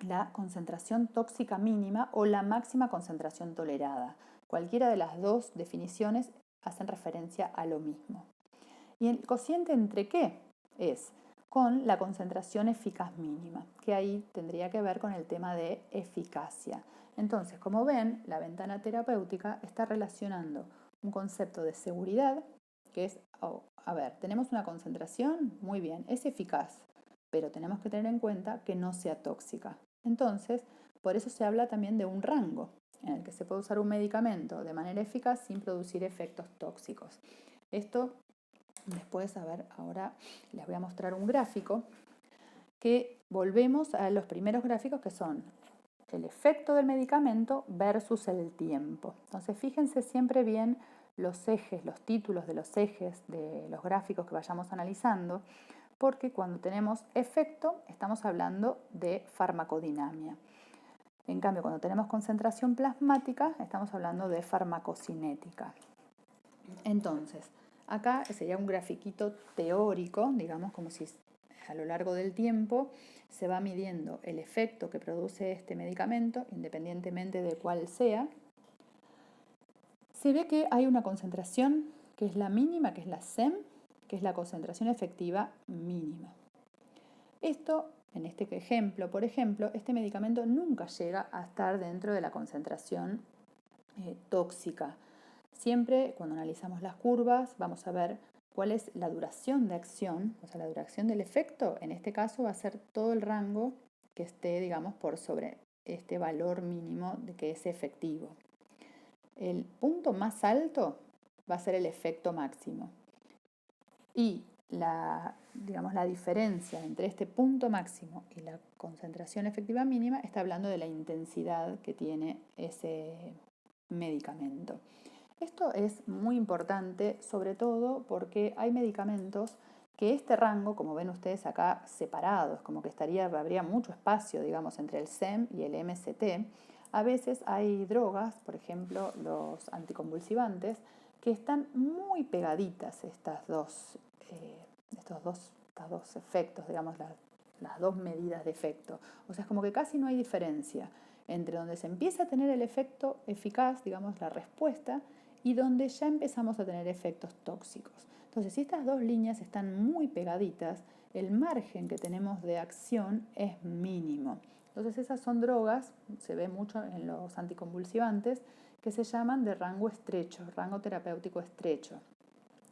la concentración tóxica mínima o la máxima concentración tolerada. Cualquiera de las dos definiciones hacen referencia a lo mismo. ¿Y el cociente entre qué? Es con la concentración eficaz mínima, que ahí tendría que ver con el tema de eficacia. Entonces, como ven, la ventana terapéutica está relacionando un concepto de seguridad, que es, tenemos una concentración, muy bien, es eficaz, pero tenemos que tener en cuenta que no sea tóxica. Entonces, por eso se habla también de un rango, en el que se puede usar un medicamento de manera eficaz sin producir efectos tóxicos. Esto después, ahora les voy a mostrar un gráfico que volvemos a los primeros gráficos que son el efecto del medicamento versus el tiempo. Entonces, fíjense siempre bien los ejes, los títulos de los ejes de los gráficos que vayamos analizando, porque cuando tenemos efecto estamos hablando de farmacodinamia. En cambio, cuando tenemos concentración plasmática estamos hablando de farmacocinética. Entonces, acá sería un grafiquito teórico, digamos, como si a lo largo del tiempo se va midiendo el efecto que produce este medicamento, independientemente de cuál sea. Se ve que hay una concentración que es la mínima, que es la SEM, que es la concentración efectiva mínima. Esto, en este ejemplo, por ejemplo, este medicamento nunca llega a estar dentro de la concentración tóxica. Siempre cuando analizamos las curvas vamos a ver cuál es la duración de acción, o sea, la duración del efecto. En este caso va a ser todo el rango que esté, digamos, por sobre este valor mínimo de que es efectivo. El punto más alto va a ser el efecto máximo. Y la diferencia entre este punto máximo y la concentración efectiva mínima está hablando de la intensidad que tiene ese medicamento. Esto es muy importante, sobre todo porque hay medicamentos que este rango, como ven ustedes acá, separados, como que habría mucho espacio, digamos, entre el SEM y el MCT. A veces hay drogas, por ejemplo, los anticonvulsivantes, que están muy pegaditas estos dos efectos, digamos, las dos medidas de efecto. O sea, es como que casi no hay diferencia entre donde se empieza a tener el efecto eficaz, digamos, la respuesta, y donde ya empezamos a tener efectos tóxicos. Entonces, si estas dos líneas están muy pegaditas, el margen que tenemos de acción es mínimo. Entonces, esas son drogas, se ve mucho en los anticonvulsivantes, que se llaman de rango estrecho, rango terapéutico estrecho.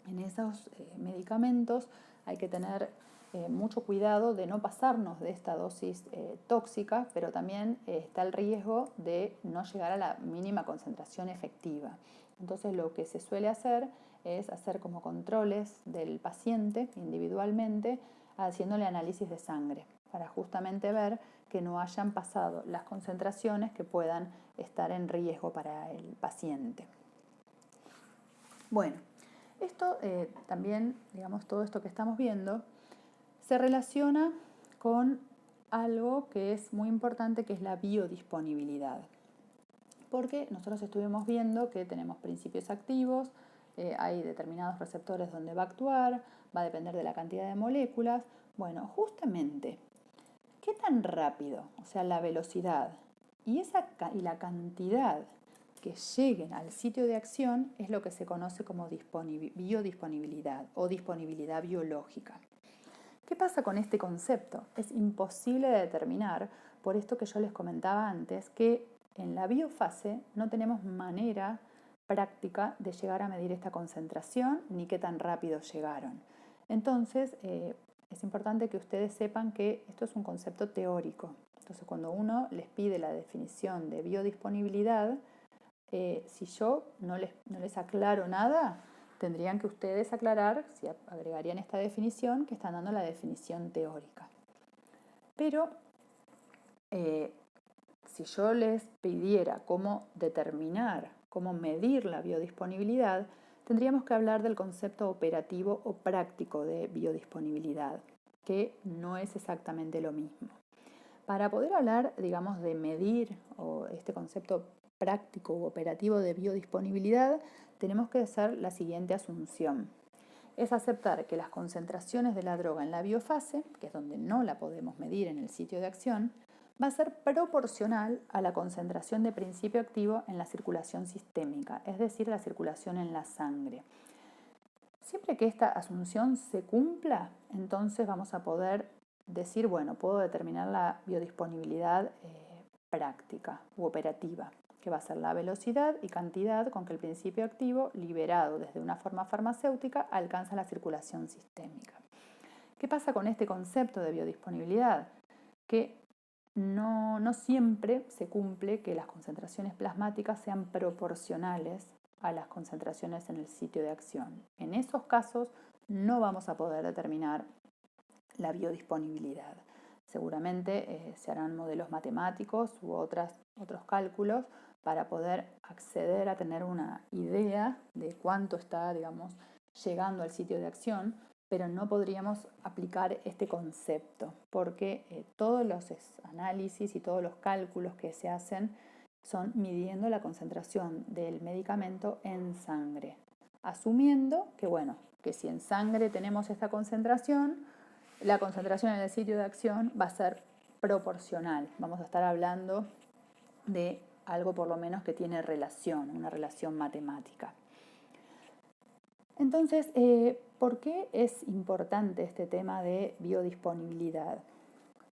En esos medicamentos hay que tener mucho cuidado de no pasarnos de esta dosis tóxica, pero también está el riesgo de no llegar a la mínima concentración efectiva. Entonces lo que se suele hacer es hacer como controles del paciente individualmente, haciéndole análisis de sangre para justamente ver que no hayan pasado las concentraciones que puedan estar en riesgo para el paciente. Bueno, esto también, digamos, todo esto que estamos viendo se relaciona con algo que es muy importante, que es la biodisponibilidad. Porque nosotros estuvimos viendo que tenemos principios activos, hay determinados receptores donde va a actuar, va a depender de la cantidad de moléculas. Bueno, justamente, ¿qué tan rápido? O sea, la velocidad y la cantidad que lleguen al sitio de acción es lo que se conoce como biodisponibilidad o disponibilidad biológica. ¿Qué pasa con este concepto? Es imposible de determinar, por esto que yo les comentaba antes, que en la biofase no tenemos manera práctica de llegar a medir esta concentración ni qué tan rápido llegaron. Entonces, es importante que ustedes sepan que esto es un concepto teórico. Entonces, cuando uno les pide la definición de biodisponibilidad, si yo no les aclaro nada, tendrían que ustedes aclarar, si agregarían esta definición, que están dando la definición teórica. Pero si yo les pidiera cómo determinar, cómo medir la biodisponibilidad, tendríamos que hablar del concepto operativo o práctico de biodisponibilidad, que no es exactamente lo mismo. Para poder hablar, digamos, de medir o este concepto práctico u operativo de biodisponibilidad, tenemos que hacer la siguiente asunción. Es aceptar que las concentraciones de la droga en la biofase, que es donde no la podemos medir en el sitio de acción, va a ser proporcional a la concentración de principio activo en la circulación sistémica, es decir, la circulación en la sangre. Siempre que esta asunción se cumpla, entonces vamos a poder decir, bueno, puedo determinar la biodisponibilidad práctica u operativa, que va a ser la velocidad y cantidad con que el principio activo, liberado desde una forma farmacéutica, alcanza la circulación sistémica. ¿Qué pasa con este concepto de biodisponibilidad? Que no siempre se cumple que las concentraciones plasmáticas sean proporcionales a las concentraciones en el sitio de acción. En esos casos no vamos a poder determinar la biodisponibilidad. Seguramente se harán modelos matemáticos u otros cálculos para poder acceder a tener una idea de cuánto está, digamos, llegando al sitio de acción, pero no podríamos aplicar este concepto porque todos los análisis y todos los cálculos que se hacen son midiendo la concentración del medicamento en sangre, asumiendo que, bueno, que si en sangre tenemos esta concentración, la concentración en el sitio de acción va a ser proporcional. Vamos a estar hablando de algo por lo menos que tiene relación, una relación matemática. Entonces, ¿por qué es importante este tema de biodisponibilidad?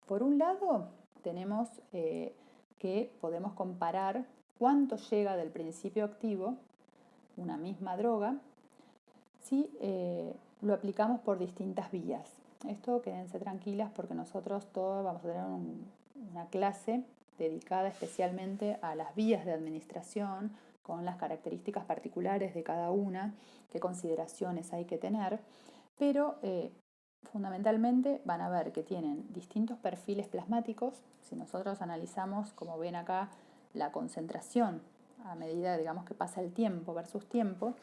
Por un lado, tenemos que podemos comparar cuánto llega del principio activo, una misma droga, si lo aplicamos por distintas vías. Esto quédense tranquilas porque nosotros todos vamos a tener una clase dedicada especialmente a las vías de administración, con las características particulares de cada una, qué consideraciones hay que tener, pero fundamentalmente van a ver que tienen distintos perfiles plasmáticos. Si nosotros analizamos, como ven acá, la concentración a medida, digamos, que pasa el tiempo versus tiempo,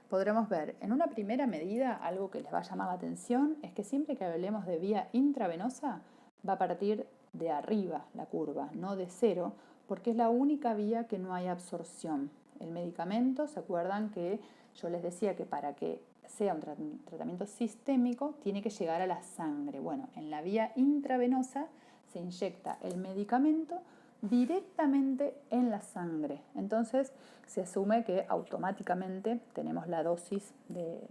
podremos ver en una primera medida, algo que les va a llamar la atención, es que siempre que hablemos de vía intravenosa, va a partir de arriba la curva, no de cero, porque es la única vía que no hay absorción. El medicamento, ¿se acuerdan que yo les decía que para que sea un tratamiento sistémico tiene que llegar a la sangre? Bueno, en la vía intravenosa se inyecta el medicamento directamente en la sangre. Entonces se asume que automáticamente tenemos la dosis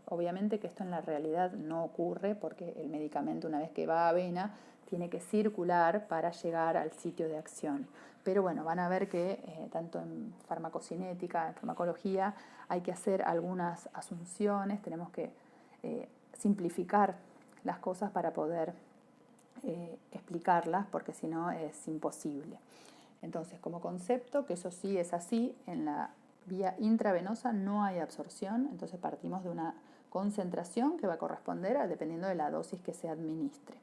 obviamente que esto en la realidad no ocurre porque el medicamento una vez que va a vena tiene que circular para llegar al sitio de acción. Pero bueno, van a ver que tanto en farmacocinética, en farmacología, hay que hacer algunas asunciones, tenemos que simplificar las cosas para poder explicarlas, porque si no es imposible. Entonces, como concepto, que eso sí es así, en la vía intravenosa no hay absorción, entonces partimos de una concentración que va a corresponder dependiendo de la dosis que se administre.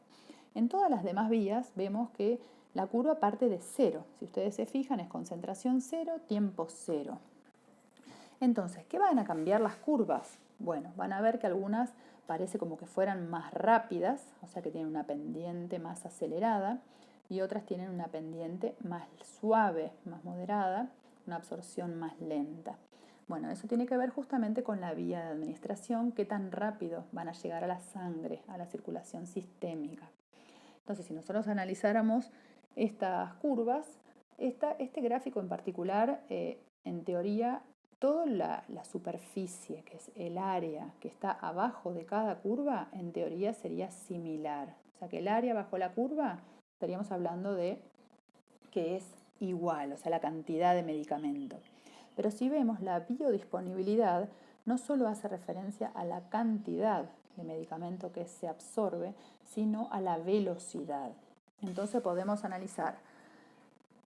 En todas las demás vías vemos que la curva parte de cero. Si ustedes se fijan, es concentración cero, tiempo cero. Entonces, ¿qué van a cambiar las curvas? Bueno, van a ver que algunas parece como que fueran más rápidas, o sea que tienen una pendiente más acelerada, y otras tienen una pendiente más suave, más moderada, una absorción más lenta. Bueno, eso tiene que ver justamente con la vía de administración, qué tan rápido van a llegar a la sangre, a la circulación sistémica. Entonces, si nosotros analizáramos estas curvas, este gráfico en particular, en teoría, toda la superficie, que es el área que está abajo de cada curva, en teoría sería similar. O sea que el área bajo la curva estaríamos hablando de que es igual, o sea, la cantidad de medicamento. Pero si vemos la biodisponibilidad, no solo hace referencia a la cantidad de medicamento que se absorbe, sino a la velocidad. Entonces podemos analizar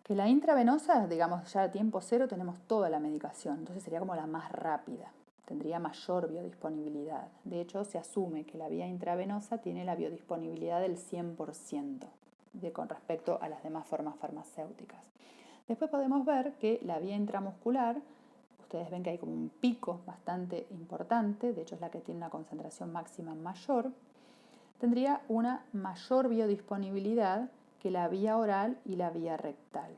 que la intravenosa, digamos ya a tiempo cero tenemos toda la medicación, entonces sería como la más rápida, tendría mayor biodisponibilidad. De hecho, se asume que la vía intravenosa tiene la biodisponibilidad del 100% con respecto a las demás formas farmacéuticas. Después podemos ver que la vía intramuscular, ustedes ven que hay como un pico bastante importante, de hecho es la que tiene una concentración máxima mayor, tendría una mayor biodisponibilidad que la vía oral y la vía rectal.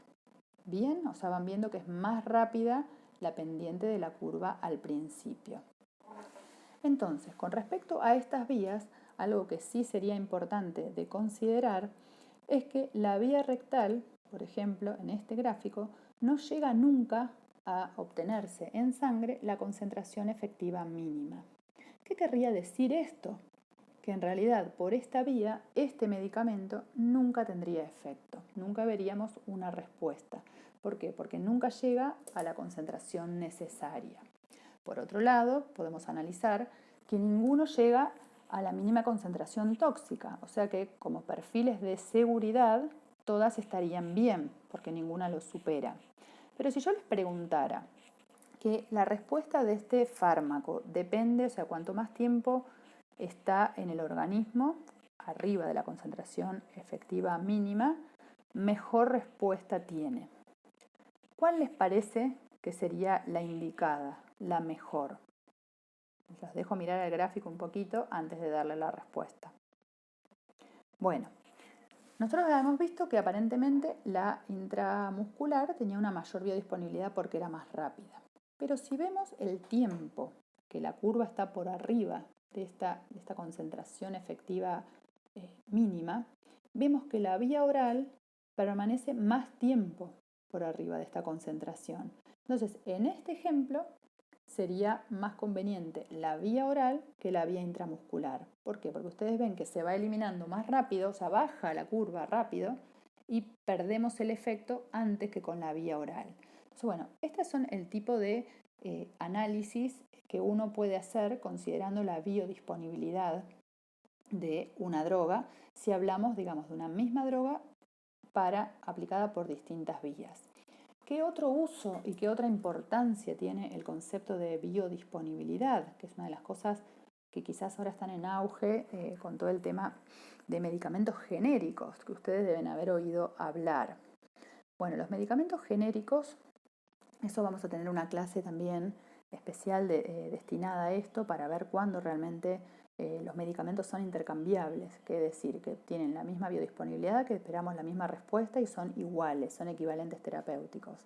Bien, o sea, van viendo que es más rápida la pendiente de la curva al principio. Entonces, con respecto a estas vías, algo que sí sería importante de considerar es que la vía rectal, por ejemplo, en este gráfico, no llega nunca a obtenerse en sangre la concentración efectiva mínima. ¿Qué querría decir esto? Que en realidad por esta vía este medicamento nunca tendría efecto, nunca veríamos una respuesta. ¿Por qué? Porque nunca llega a la concentración necesaria. Por otro lado, podemos analizar que ninguno llega a la mínima concentración tóxica, o sea que como perfiles de seguridad todas estarían bien, porque ninguna lo supera. Pero si yo les preguntara que la respuesta de este fármaco depende, o sea, cuanto más tiempo está en el organismo, arriba de la concentración efectiva mínima, mejor respuesta tiene. ¿Cuál les parece que sería la indicada, la mejor? Los dejo mirar el gráfico un poquito antes de darle la respuesta. Bueno, nosotros hemos visto que aparentemente la intramuscular tenía una mayor biodisponibilidad porque era más rápida. Pero si vemos el tiempo, que la curva está por arriba de esta concentración efectiva mínima, vemos que la vía oral permanece más tiempo por arriba de esta concentración. Entonces, en este ejemplo, sería más conveniente la vía oral que la vía intramuscular. ¿Por qué? Porque ustedes ven que se va eliminando más rápido, o sea, baja la curva rápido y perdemos el efecto antes que con la vía oral. Entonces, bueno, estos son el tipo de análisis que uno puede hacer considerando la biodisponibilidad de una droga si hablamos, digamos, de una misma droga aplicada por distintas vías. ¿Qué otro uso y qué otra importancia tiene el concepto de biodisponibilidad? Que es una de las cosas que quizás ahora están en auge con todo el tema de medicamentos genéricos, que ustedes deben haber oído hablar. Bueno, los medicamentos genéricos, eso vamos a tener una clase también especial destinada a esto para ver cuándo realmente los medicamentos son intercambiables, que es decir, que tienen la misma biodisponibilidad, que esperamos la misma respuesta y son iguales, son equivalentes terapéuticos.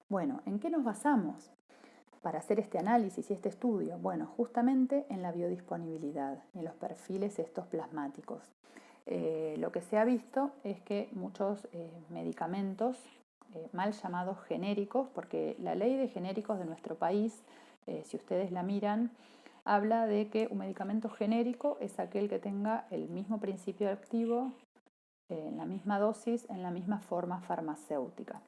Bueno, ¿en qué nos basamos para hacer este análisis y este estudio? Bueno, justamente en la biodisponibilidad, en los perfiles estos plasmáticos. Lo que se ha visto es que muchos medicamentos mal llamados genéricos, porque la ley de genéricos de nuestro país, si ustedes la miran, habla de que un medicamento genérico es aquel que tenga el mismo principio activo, en la misma dosis, en la misma forma farmacéutica.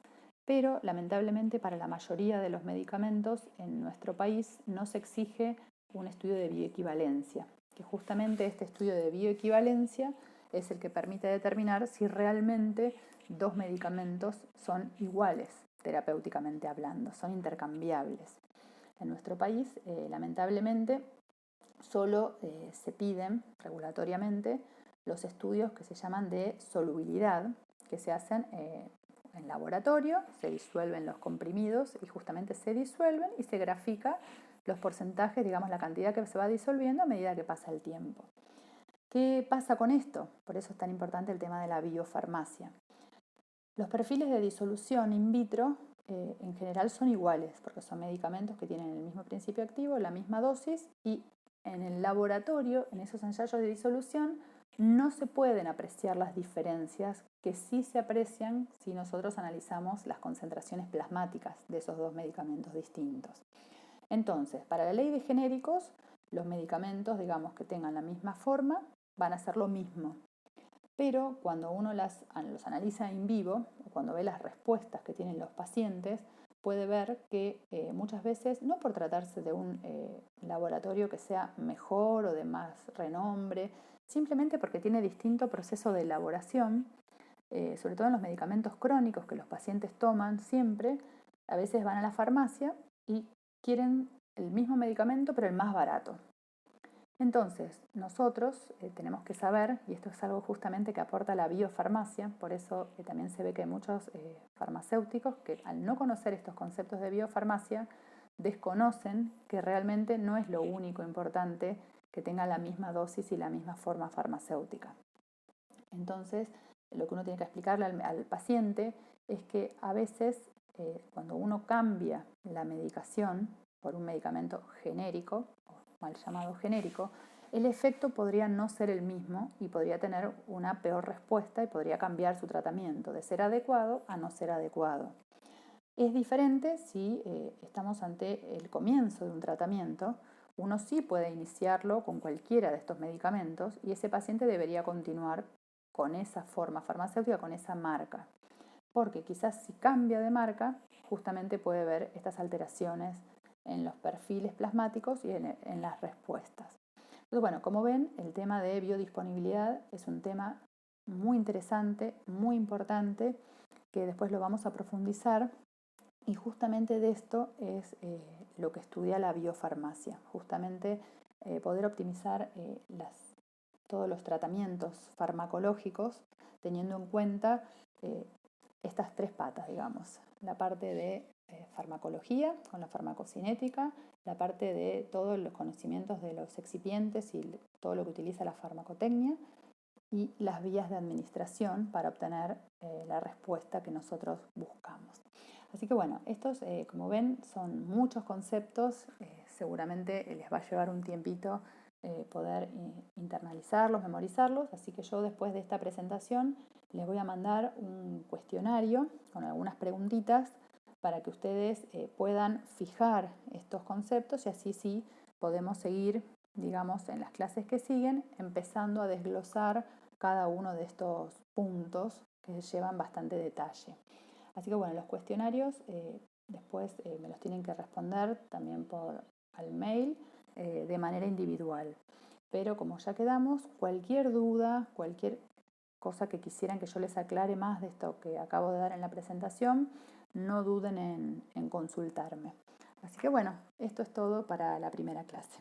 Pero lamentablemente para la mayoría de los medicamentos en nuestro país no se exige un estudio de bioequivalencia. que justamente este estudio de bioequivalencia es el que permite determinar si realmente dos medicamentos son iguales, terapéuticamente hablando, son intercambiables. En nuestro país, lamentablemente, solo se piden regulatoriamente los estudios que se llaman de solubilidad, que se hacen en laboratorio, se disuelven los comprimidos y justamente se disuelven y se grafica los porcentajes, digamos la cantidad que se va disolviendo a medida que pasa el tiempo. ¿Qué pasa con esto? Por eso es tan importante el tema de la biofarmacia. Los perfiles de disolución in vitro en general son iguales, porque son medicamentos que tienen el mismo principio activo, la misma dosis, y en el laboratorio, en esos ensayos de disolución, no se pueden apreciar las diferencias que sí se aprecian si nosotros analizamos las concentraciones plasmáticas de esos dos medicamentos distintos. Entonces, para la ley de genéricos, los medicamentos, digamos, que tengan la misma forma, van a ser lo mismo. Pero cuando uno los analiza in vivo, o cuando ve las respuestas que tienen los pacientes, puede ver que muchas veces, no por tratarse de un laboratorio que sea mejor o de más renombre, simplemente porque tiene distinto proceso de elaboración, sobre todo en los medicamentos crónicos que los pacientes toman siempre, a veces van a la farmacia y quieren el mismo medicamento pero el más barato. Entonces, nosotros tenemos que saber, y esto es algo justamente que aporta la biofarmacia, por eso también se ve que hay muchos farmacéuticos que al no conocer estos conceptos de biofarmacia, desconocen que realmente no es lo único importante que tenga la misma dosis y la misma forma farmacéutica. Entonces, lo que uno tiene que explicarle al paciente es que a veces cuando uno cambia la medicación por un medicamento genérico, mal llamado genérico, el efecto podría no ser el mismo y podría tener una peor respuesta y podría cambiar su tratamiento de ser adecuado a no ser adecuado. Es diferente si estamos ante el comienzo de un tratamiento. Uno sí puede iniciarlo con cualquiera de estos medicamentos y ese paciente debería continuar con esa forma farmacéutica, con esa marca. Porque quizás si cambia de marca, justamente puede ver estas alteraciones en los perfiles plasmáticos y en las respuestas. Entonces, bueno, como ven, el tema de biodisponibilidad es un tema muy interesante, muy importante, que después lo vamos a profundizar, y justamente de esto es lo que estudia la biofarmacia, justamente poder optimizar todos los tratamientos farmacológicos teniendo en cuenta estas tres patas, digamos, la parte de farmacología con la farmacocinética, la parte de todos los conocimientos de los excipientes y todo lo que utiliza la farmacotecnia y las vías de administración para obtener la respuesta que nosotros buscamos. Así que bueno, estos como ven son muchos conceptos, seguramente les va a llevar un tiempito poder internalizarlos, memorizarlos, así que yo después de esta presentación les voy a mandar un cuestionario con algunas preguntitas para que ustedes puedan fijar estos conceptos y así sí podemos seguir, digamos, en las clases que siguen, empezando a desglosar cada uno de estos puntos que llevan bastante detalle. Así que bueno, los cuestionarios después me los tienen que responder también al mail de manera individual. Pero como ya quedamos, cualquier duda, cualquier cosa que quisieran que yo les aclare más de esto que acabo de dar en la presentación, no duden en consultarme. Así que bueno, esto es todo para la primera clase.